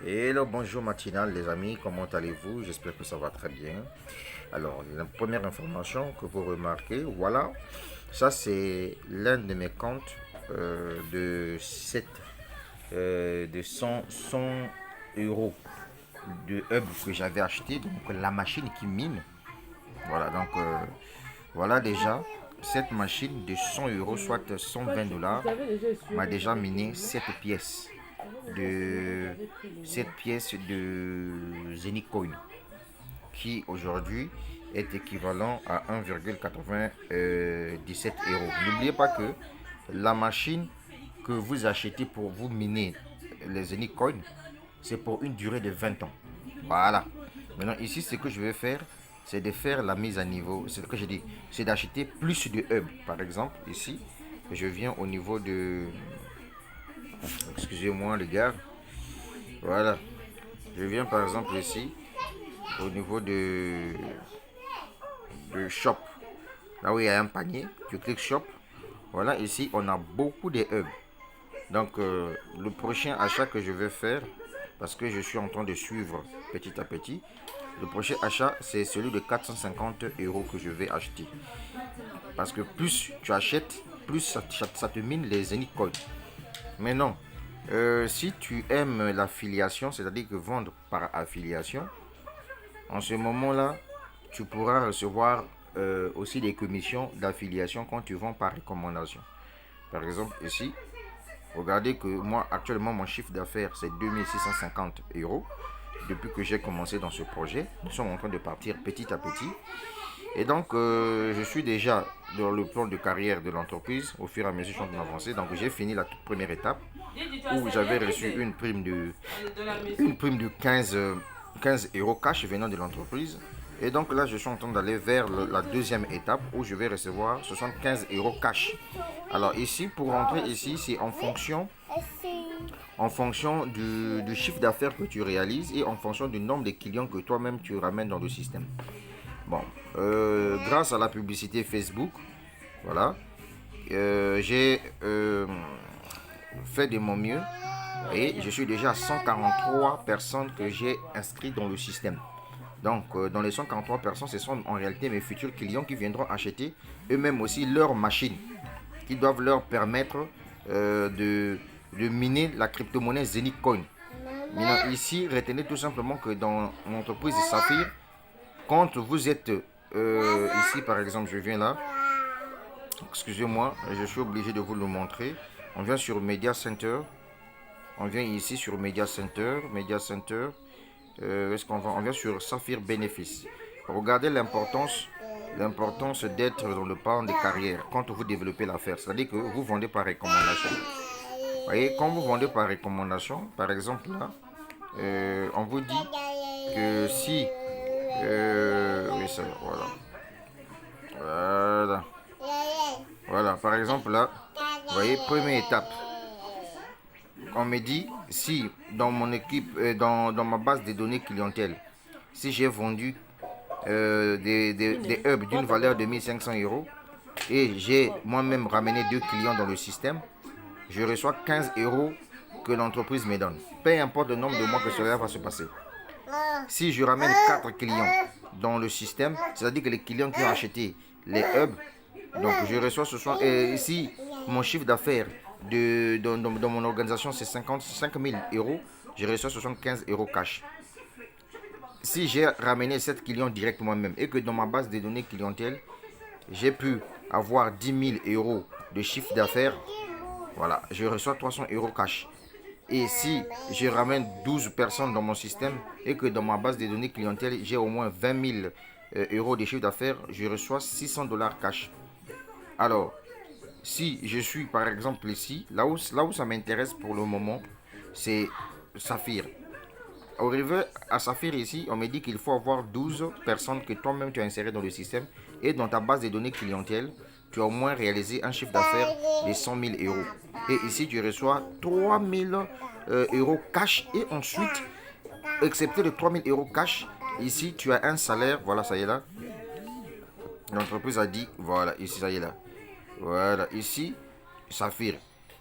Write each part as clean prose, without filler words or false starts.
Hello, bonjour matinal les amis, comment allez-vous? J'espère que ça va très bien. Alors, la première information que vous remarquez, voilà, ça c'est l'un de mes comptes de 100 euros de hub que j'avais acheté, donc la machine qui mine. Voilà, donc voilà déjà, cette machine de 100 euros, soit 120 $, m'a déjà miné de 7 pièces de Zenicoin qui aujourd'hui est équivalent à 1,97 euros. N'oubliez pas que la machine que vous achetez pour vous miner les Zenicoin, c'est pour une durée de 20 ans. Voilà. Maintenant, ici, ce que je vais faire, c'est de faire la mise à niveau. C'est ce que je dis. C'est d'acheter plus de hubs. Par exemple, ici, je viens au niveau de. Excusez-moi, les gars. Voilà. Je viens par exemple ici, au niveau de shop. Là où il y a un panier, tu cliques shop. Voilà, ici, on a beaucoup de hubs. Donc, le prochain achat que je vais faire, parce que je suis en train de suivre petit à petit, le prochain achat, c'est celui de 450 euros que je vais acheter. Parce que plus tu achètes, plus ça te mine les Zenith Coins. Mais non, si tu aimes l'affiliation, c'est-à-dire que vendre par affiliation, en ce moment-là, tu pourras recevoir aussi des commissions d'affiliation quand tu vends par recommandation. Par exemple, ici, regardez que moi, actuellement, mon chiffre d'affaires, c'est 2650 euros. Depuis que j'ai commencé dans ce projet, nous sommes en train de partir petit à petit. Et donc, je suis déjà dans le plan de carrière de l'entreprise au fur et à mesure que je suis avancé. Donc, j'ai fini la toute première étape où j'avais reçu une prime de 15 euros cash venant de l'entreprise. Et donc là, je suis en train d'aller vers la deuxième étape où je vais recevoir 75 euros cash. Alors ici, pour rentrer ici, c'est en fonction du chiffre d'affaires que tu réalises et en fonction du nombre de clients que toi-même tu ramènes dans le système. Bon, grâce à la publicité Facebook, voilà, j'ai fait de mon mieux et je suis déjà à 143 personnes que j'ai inscrites dans le système. Donc, dans les 143 personnes, ce sont en réalité mes futurs clients qui viendront acheter eux-mêmes aussi leurs machines qui doivent leur permettre de miner la crypto-monnaie Zenith Coin. Maintenant, ici, retenez tout simplement que dans l'entreprise Saphir, quand vous êtes ici, par exemple, je viens là, excusez-moi, je suis obligé de vous le montrer. On vient sur Media Center. On vient ici sur Media Center. Est-ce qu'on va? On vient sur Saphir Bénéfice. Regardez l'importance d'être dans le plan de carrière quand vous développez l'affaire. C'est-à-dire que vous vendez par recommandation. Vous voyez, quand vous vendez par recommandation, par exemple là, on vous dit que si... oui, ça, voilà. Voilà. Voilà, par exemple là, vous voyez, première étape. On me dit si dans mon équipe, dans ma base de données clientèle, si j'ai vendu des hubs d'une valeur de 1500 euros et j'ai moi-même ramené 2 clients dans le système, je reçois 15 euros que l'entreprise me donne. Peu importe le nombre de mois que cela va se passer. Si je ramène 4 clients dans le système, c'est-à-dire que les clients qui ont acheté les hubs, donc je reçois ce soir, et ici, mon chiffre d'affaires dans mon organisation, c'est 55 000 euros, je reçois 75 euros cash. Si j'ai ramené 7 clients direct moi-même et que dans ma base de données clientèle, j'ai pu avoir 10 000 euros de chiffre d'affaires, voilà, je reçois 300 euros cash. Et si je ramène 12 personnes dans mon système et que dans ma base de données clientèle, j'ai au moins 20 000 euros de chiffre d'affaires, je reçois 600 dollars cash. Alors, si je suis par exemple ici, là où ça m'intéresse pour le moment, c'est Saphir. Arrivé à Saphir ici, on me dit qu'il faut avoir 12 personnes que toi-même tu as insérées dans le système et dans ta base de données clientèle, tu as au moins réalisé un chiffre d'affaires de 100 000 euros. Et ici, tu reçois 3 000 euros cash et ensuite, excepté les 3 000 euros cash, ici, tu as un salaire, voilà, ça y est là. L'entreprise a dit, voilà, ici, ça y est là. Voilà, ici, Saphir.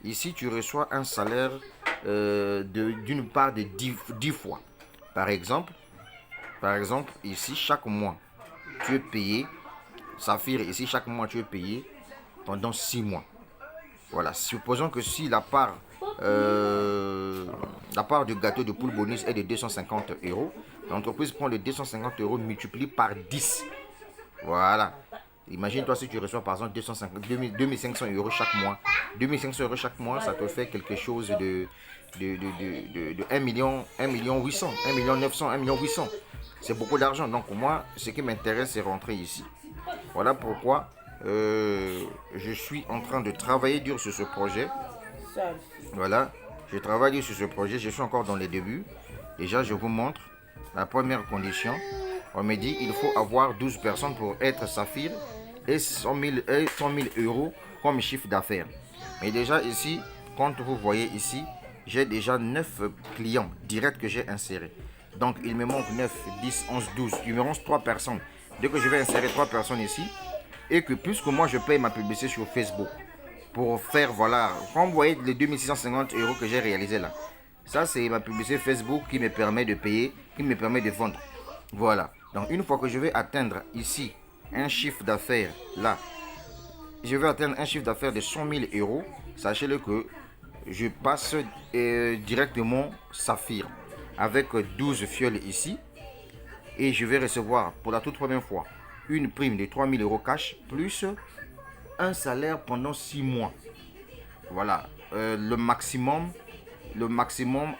Ici, tu reçois un salaire d'une part de 10 fois. Par exemple, ici, chaque mois, tu es payé. Saphir, ici, chaque mois, tu es payé pendant 6 mois. Voilà, supposons que si la part du gâteau de poule bonus est de 250 euros, l'entreprise prend les 250 euros multiplié par 10. Voilà. Imagine-toi si tu reçois par exemple 2500 euros chaque mois. 2500 euros chaque mois, ça te fait quelque chose de 1 million, 1 million 800, 1 million 900, 1 million 800. C'est beaucoup d'argent. Donc moi, ce qui m'intéresse, c'est rentrer ici. Voilà pourquoi je suis en train de travailler dur sur ce projet. Voilà, je travaille dur sur ce projet. Je suis encore dans les débuts. Déjà, je vous montre la première condition. On me dit il faut avoir 12 personnes pour être Saphir et 100 000 euros comme chiffre d'affaires. Mais déjà ici, quand vous voyez ici, j'ai déjà 9 clients directs que j'ai insérés. Donc il me manque 9, 10, 11, 12. Il me reste 3 personnes. Dès que je vais insérer 3 personnes ici, et que puisque moi je paye ma publicité sur Facebook pour faire, voilà, quand vous voyez les 2650 euros que j'ai réalisé là, ça c'est ma publicité Facebook qui me permet de payer, qui me permet de vendre. Voilà. Donc une fois que je vais atteindre ici un chiffre d'affaires là, je vais atteindre un chiffre d'affaires de 100 000 euros, sachez-le que je passe directement Saphir avec 12 fioles ici et je vais recevoir pour la toute première fois une prime de 3 000 euros cash plus un salaire pendant 6 mois. Voilà, le maximum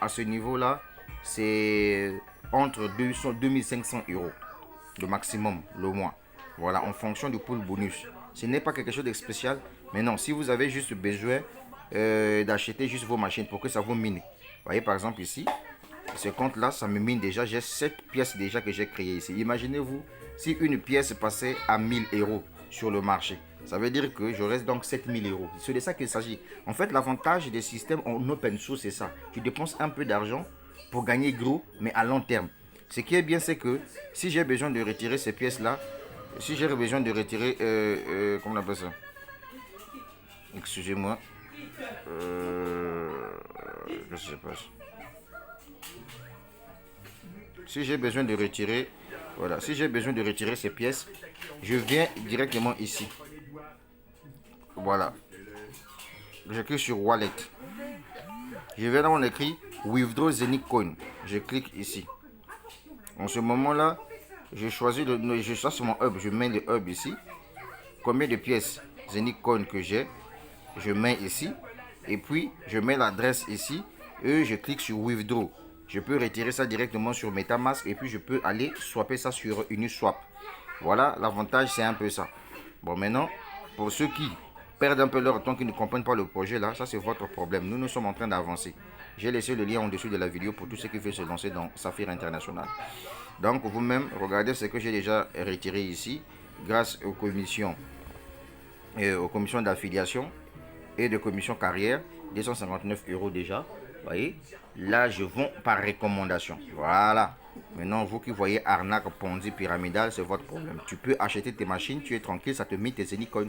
à ce niveau-là, c'est entre 200 2500 euros. Le maximum, le mois. Voilà, en fonction du pool bonus. Ce n'est pas quelque chose de spécial, mais non, si vous avez juste besoin d'acheter juste vos machines pour que ça vous mine. Vous voyez par exemple ici, ce compte-là, ça me mine déjà. J'ai 7 pièces déjà que j'ai créées ici. Imaginez-vous, si une pièce passait à 1000 euros sur le marché, ça veut dire que je reste donc 7000 euros. C'est de ça qu'il s'agit. En fait, l'avantage des systèmes en open source, c'est ça. Tu dépenses un peu d'argent pour gagner gros, mais à long terme. Ce qui est bien, c'est que si j'ai besoin de retirer ces pièces-là, si j'ai besoin de retirer, comment on appelle ça? Excusez-moi. Je sais pas. Si j'ai besoin de retirer, voilà, si j'ai besoin de retirer ces pièces, je viens directement ici. Voilà. Je clique sur Wallet. Je vais là où on écrit Withdraw Zenith Coin. Je clique ici. En ce moment-là, je choisis mon hub. Je mets le hub ici. Combien de pièces Zenith Coin que j'ai, je mets ici. Et puis, je mets l'adresse ici. Et je clique sur Withdraw. Je peux retirer ça directement sur MetaMask. Et puis, je peux aller swapper ça sur Uniswap. Voilà, l'avantage, c'est un peu ça. Bon, maintenant, pour ceux qui perdent un peu leur temps, qui ne comprennent pas le projet là, ça c'est votre problème. Nous sommes en train d'avancer. J'ai laissé le lien en dessous de la vidéo pour tous ceux qui veulent se lancer dans Saphir International. Donc vous-même, regardez ce que j'ai déjà retiré ici, grâce aux commissions d'affiliation et de commission carrière, 259 euros déjà. Vous voyez, là je vends par recommandation. Voilà. Maintenant, vous qui voyez arnaque, ponzi, pyramidal, c'est votre problème. Tu peux acheter tes machines, tu es tranquille, ça te met tes Zenith Coin.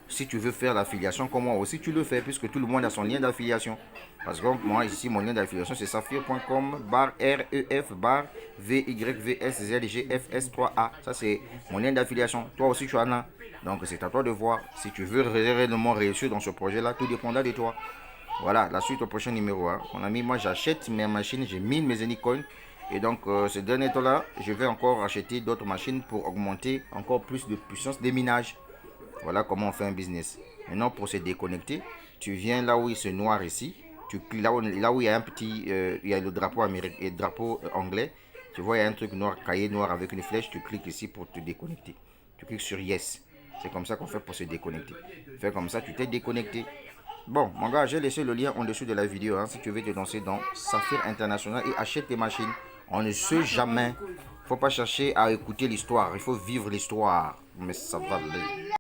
Si tu veux faire l'affiliation comme moi aussi, tu le fais, puisque tout le monde a son lien d'affiliation. Parce que moi, ici, mon lien d'affiliation, c'est saphir.com/REF/VYVSZGFS3A. Ça, c'est mon lien d'affiliation. Toi aussi, tu en as. Donc, c'est à toi de voir. Si tu veux réellement réussir dans ce projet-là, tout dépendra de toi. Voilà, la suite au prochain numéro. Hein. Mon ami, moi, j'achète mes machines, j'ai mis mes Zenith Coin. Et donc, ce dernier temps-là, je vais encore acheter d'autres machines pour augmenter encore plus de puissance des minages. Voilà comment on fait un business. Maintenant, pour se déconnecter, tu viens là où il se noir ici. Tu cliques là où il y a un petit, il y a le drapeau américain et le drapeau anglais. Tu vois, il y a un truc noir, cahier noir avec une flèche. Tu cliques ici pour te déconnecter. Tu cliques sur Yes. C'est comme ça qu'on fait pour se déconnecter. Fais comme ça, tu t'es déconnecté. Bon, mon gars, j'ai laissé le lien en dessous de la vidéo. Hein, si tu veux te lancer dans Saphir International et achète tes machines. On ne sait jamais. Il ne faut pas chercher à écouter l'histoire. Il faut vivre l'histoire. Mais ça va aller.